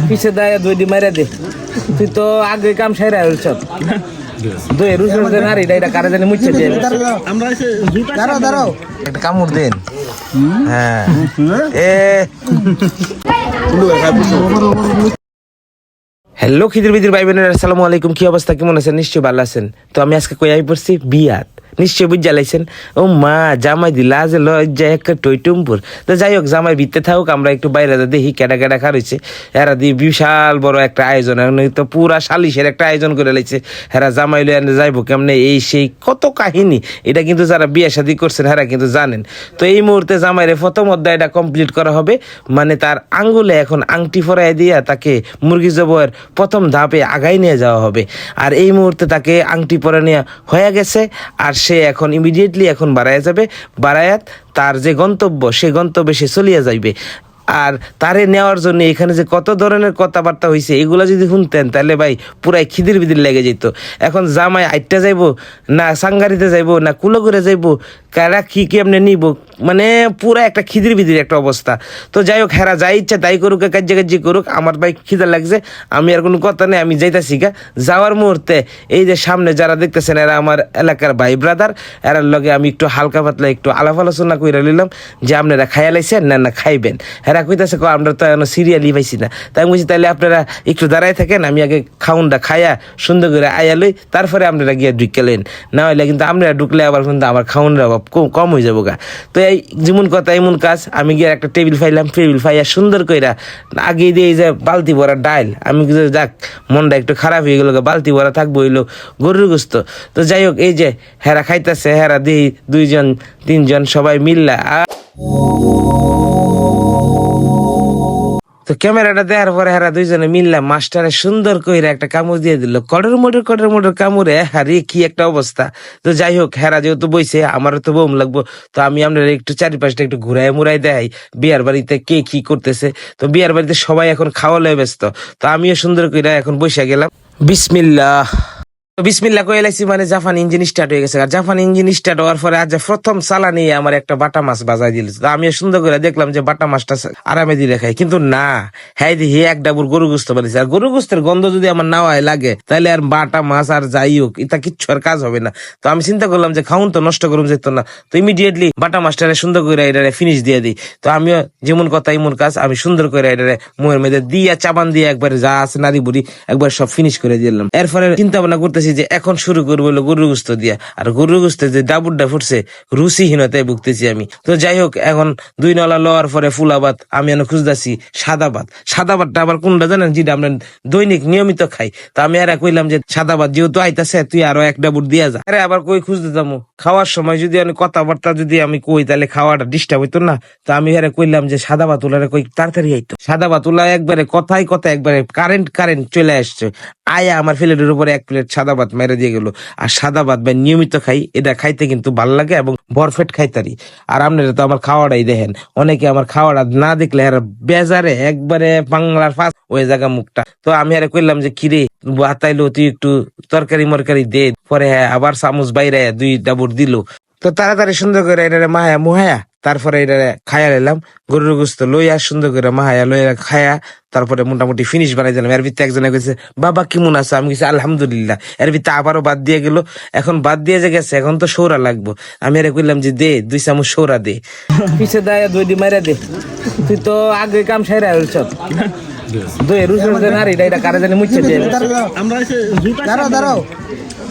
পিছে দায় দুই দি মারে দে তুই তো আগে কাম সাইরা হইছ দুই রুজুর দে না রে এটা কারে জানি মুচ্ছে দে আমরা এসে দাঁড়াও দাঁড়াও একটা কামড় দেন হ্যাঁ এ হ্যালো খিদির বিদির ভাই বোনেরা আসসালামু আলাইকুম। কি অবস্থা, কেমন আছেন? নিশ্চয়ই ভালো আছেন। তো আমি আজকে কই আই পড়ছি বিয়াত, নিশ্চয়ই বুঝ জ্বালাইছেন। ও মা জামাই দিলা যে লজ্জা একটা টইটুম্পুর। তো যাই হোক, জামাই ভিতরে থাকুক, আমরা একটু বাইরে দেখি কেডা কেডা খারইছে। এরা দিয়ে বিশাল বড় একটা আয়োজন, তো পুরা সালিশের একটা আয়োজন করে লাইছে। হেরা জামাই লয়ে যাইবো কেমনে, এই সেই কত কাহিনী। এটা কিন্তু যারা বিয়ে শাদী করছেন হেরা কিন্তু জানেন। তো এই মুহূর্তে জামাইরে প্রথম অধ্যায় এটা কমপ্লিট করা হবে, মানে তার আঙ্গুলে এখন আংটি ফরাই দিয়া তাকে মুরগি জবের প্রথম ধাপে আগাই নিয়ে যাওয়া হবে। আর এই মুহূর্তে তাকে আংটি পরে নেওয়া হয়ে গেছে, আর সে এখন ইমিডিয়েটলি এখন বাড়াইয়া যাবে। বাড়ায়াত তার যে গন্তব্য, সে গন্তব্যে সে চলিয়া যাইবে। আর তারে নেওয়ার জন্য এখানে যে কত ধরনের কথাবার্তা হয়েছে, এগুলো যদি শুনতেন তাহলে ভাই পুরাই খিদির বিদির লেগে যেত। এখন জামাই আইটটা যাইব না সাংগারিতে যাইব না কুলো করে যাইব, কারা কি কেমনে নিব, মানে পুরা একটা খিদির বিদির একটা অবস্থা। তো যাই হোক, হেরা যাই ইচ্ছা তাই করুক, কাজ্যা কাজ্যি করুক, আমার ভাই খিদা লাগছে, আমি আর কোনো কথা নেই, আমি যাইতাছি গা। যাওয়ার মুহূর্তে এই যে সামনে যারা দেখতেছেন এরা আমার এলাকার ভাই ব্রাদার, এরার লগে আমি একটু হালকা পাতলা একটু আলাপ আলোচনা করে নিলাম যে আপনারা খাইয়া লাইছেন না না খাইবেন। হেরা কইতাছে আমরা তো এখন সিরিয়ালি পাইছি না। তাই বলছি তাহলে আপনারা একটু দাঁড়াই থাকেন, আমি আগে খাউনটা খাইয়া সুন্দর করে আয়া লই, তারপরে আপনারা গিয়ে ঢুকলেন। না হইলে কিন্তু আপনারা ঢুকলে আবার কিন্তু আমার খাউনরা কম হয়ে যাবো গা। তো এই যেমন কথা এমন কাজ, আমি গিয়ে একটা টেবিল ফাইলাম, টেবিল ফাইয়া সুন্দর কইরা আগে দিয়ে এই যে বালতি ভরা ডাইল, আমি কিন্তু যাক মনটা একটু খারাপ হয়ে গেল, বালতি ভরা থাকবো হইলো গরুর গোস্ত। তো যাই হোক, এই যে হেরা খাইতেছে, হেরা দিই 2 জন 3 জন সবাই মিললা। তো ক্যামেরাটা দেওয়ার পরে হেরা 2 জনে মিললাম মাস্টারে সুন্দর কইরা একটা কামড় দিয়ে দিল, কড়ের মোটর কামড়ে। হারে কি একটা অবস্থা। তো যাই হোক, হেরা যেহেতু বইছে, আমারও তো বোম লাগবো। তো আমি আপনার একটু চারিপাশটা একটু ঘুরাই মুড়াই দেখাই বিয়ার বাড়িতে কে কি করতেছে। তো বিয়ার বাড়িতে সবাই এখন খাওয়া লয়ে ব্যস্ত, তো আমিও সুন্দর কইরা এখন বসে গেলাম। বিসমিল্লাহ বিসমিল্লাহ কয়ে লাইছি, মানে জাপান ইঞ্জিন স্টার্ট হয়ে গেছে। আর জাপান ইঞ্জিন স্টার্ট হওয়ার পরে আজ প্রথম চালানি আমার একটা বাটা মাছ বাজাই দিল। তো আমি সুন্দর করে দেখলাম যে বাটা মাছটা আরামে দিলে খাই, কিন্তু না, হ্যাঁ দেখি এক ডাবুর গরু গোস্ত বানিয়েছে। আর গরু গোস্তের গন্ধ যদি আমার নাওয়ায় লাগে তাহলে আর বাটা মাছ আর যাই হোক এটা কিচ্ছু আর কাজ হবে না। তো আমি চিন্তা করলাম যে খাউন তো নষ্ট করুন যেত না, তো ইমিডিয়েটলি বাটা মাছটা সুন্দর করে এটারে ফিনিশ দিয়ে দিই। তো আমিও যেমন কথা এমন কাজ, আমি সুন্দর করে এটারে মুহের মধ্যে দিয়া চাবান দিয়ে একবার যা আছে নারী বুড়ি একবার সব ফিনিশ করে দিলাম। এরপরে চিন্তা ভাবনা করতেছি যে এখন শুরু করবো হলো গরুর গোস্ত দিয়া। আর গরুর গোস্তে যে ডাবুরটা ফুটছে, রুচিহীনতায় ভুগতেছি আমি। তো যাই হোক, এখন 2 নলা লওয়ার পরে ফুলাবাত আমি এখন খুঁজতেছি সাদা ভাত। সাদা ভাতটা আবার কোনটা জানেন, যেটা আমরা দৈনিক নিয়মিত খাই। তো আমি আর কইলাম যে সাদা ভাত যেহেতু আইতাছে, তুই আরো এক ডাবুর দিয়া যা। আরে আবার কই খুঁজতে যাবো, খাওয়ার সময় যদি আমি কথাবার্তা যদি আমি কই তাহলে খাওয়াটা ডিস্টার্ব হইতো না। তো আমি আর কইলাম যে সাদা ভাত উলারে কই তাড়াতাড়ি আইতো। সাদা ভাত উলা একবারে কথায় একবারে কারেন্ট চলে আসছে। আয়া আমার প্লেটের উপরে 1 প্লেট সাদা ভাত মেরে দিয়ে গেল। আর সাদা ভাত ভাই নিয়মিত খাই, এটা খাইতে কিন্তু ভালো লাগে এবং ভরপেট খাইতারি। আর আপনারা তো আমার খাওয়াটাই দেখেন, অনেকে আমার খাওয়াটা না দেখলে আর বেজারে একবারে বাংলার ফাঁস ওই জায়গা মুখটা। তো আমি আর কইলাম যে কিরে বাতাইলো, তুই একটু তরকারি মরকারি দে। পরে হ্যাঁ আবার চামচ বাইরে 2 ডাবুর দিল। তো তাড়াতাড়ি সুন্দর করে এটা মায়া মুহায়া তারপরে এটা খায়া নিলাম। গরুর গোস্ত লইয়া সুন্দর করে মাহায়া লইয়া খায়া তারপরে মোটামুটি ফিনিশ বানাই দিলাম। এর ভিতরে একজনে কইছে বাবা কেমন আছে, আমি কিছু আলহামদুলিল্লাহ। এর ভিতরে আবারও বাদ দিয়ে গেল। এখন বাদ দিয়ে যে গেছে, এখন তো সৌরা লাগবো। আমি আর কইলাম যে দে 2 চামচ সৌরা দে। পিছে দায় 2 দি মারে দে, তুই তো আগে কাম সাইরা হইছ দুই রুজুর দে না রে এটা কারে জানি মুচ্ছে দে। আমরা দাঁড়াও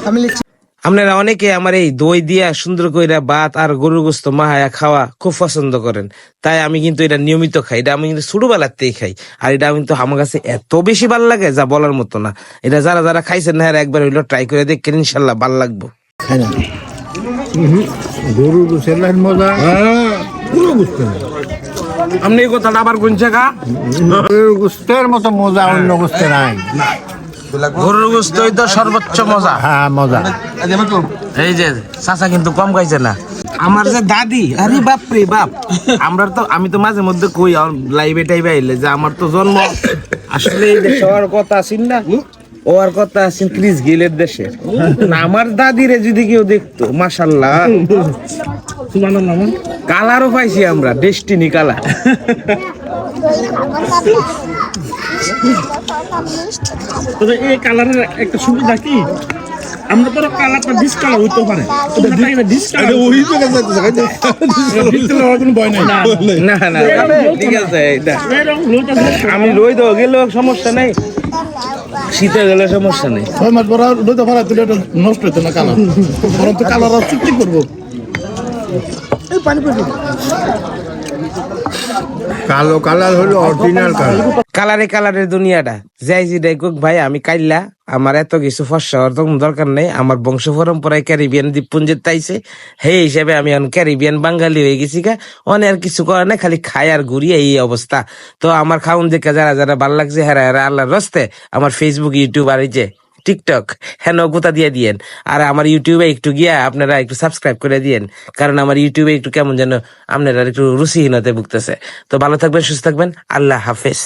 আমি লিখছি। আপনারা অনেকে আমার এই দই দিয়া সুন্দর কইরা ভাত আর গরুর গোস্ত মাহায়া খাওয়া খুব পছন্দ করেন, তাই আমি কিন্তু এটা নিয়মিত খাই। এটা আমি কিন্তু ছোটবেলাতেই খাই। আর এটা কিন্তু আমার কাছে এত বেশি ভালো লাগে যা বলার মতো না। এটা যারা যারা খাইছেন না একবার হইলো ট্রাই করে দেখেন, ইনশাল্লাহ ভালো লাগবো। গরুর গোস্তের মজা পুরো গোস্ত, আপনি এই কথাটা আবার কোনছে গা? গরুর গোস্তের মতো মজা অন্য গোস্তে নাই। গরুর গোস্তই তো সর্বোচ্চ মজা। হ্যাঁ মজা। এই যে চাচা কিন্তু কম খাইছে না। আমার যে দাদি, আরে বাপ রে বাপ, আমি তো মাঝে মধ্যে কই লাইভে টাইভে আইলে যে আমার তো জন্ম আসলে এই দেশে হওয়ার কথা আছেন না, ও আর কথা আছেন ক্রিস গিলের দেশে। আমার দাদিরে যদি কেউ দেখতো, মাশাল্লাহ কালারও পাইছি আমরা, ডেস্টিনি কালার। তবে এই কালারের একটা সুবিধা কি, আমরা তো কালারটা ডিসকালার হইতে পারে, এটা ওই তো কাছে যাইতেছে ডিসকালার হওয়ার কোনো ভয় নাই না না ঠিক আছে এটা আমি রই তো গেলেও সমস্যা নেই, শীতে গেলে সমস্যা নেই। 6 মাস পর রোদে ফেলা তুলে এটা নষ্ট হইতো না কালার, বরং তো কালার আর চুক্তি করবো। কালো কালার হলো অরিজিনাল কালার। কালারে কালারের দুনিয়াটা যাই যেটাই কোক ভাই, আমি কাইল্লা আমার এত কিছু ফর্সা হওয়ার তখন দরকার নেই। আমার বংশ পরম্পরায় ক্যারিবিয়ান দ্বীপপুঞ্জের তাইছে, হে হিসেবে আমি এখন ক্যারিবিয়ান বাঙালি হয়ে গেছি গা। অনেক আর কিছু করার নাই, খালি খাই আর ঘুরি, এই অবস্থা। তো আমার খাউন দেখে যারা যারা ভাল লাগছে হেরা হেরা আল্লাহর রস্তে আমার ফেসবুক, ইউটিউব আর এই যে টিকটক হ্যাঁ গোতা দিয়ে দিয়েন। আর আমার ইউটিউবে একটু গিয়া আপনারা একটু সাবস্ক্রাইব করে দিয়েন, কারণ আমার ইউটিউবে একটু কেমন যেন আপনারা একটু রুচিহীনতায় ভুগতেছে। তো ভালো থাকবেন, সুস্থ থাকবেন, আল্লাহ হাফেজ।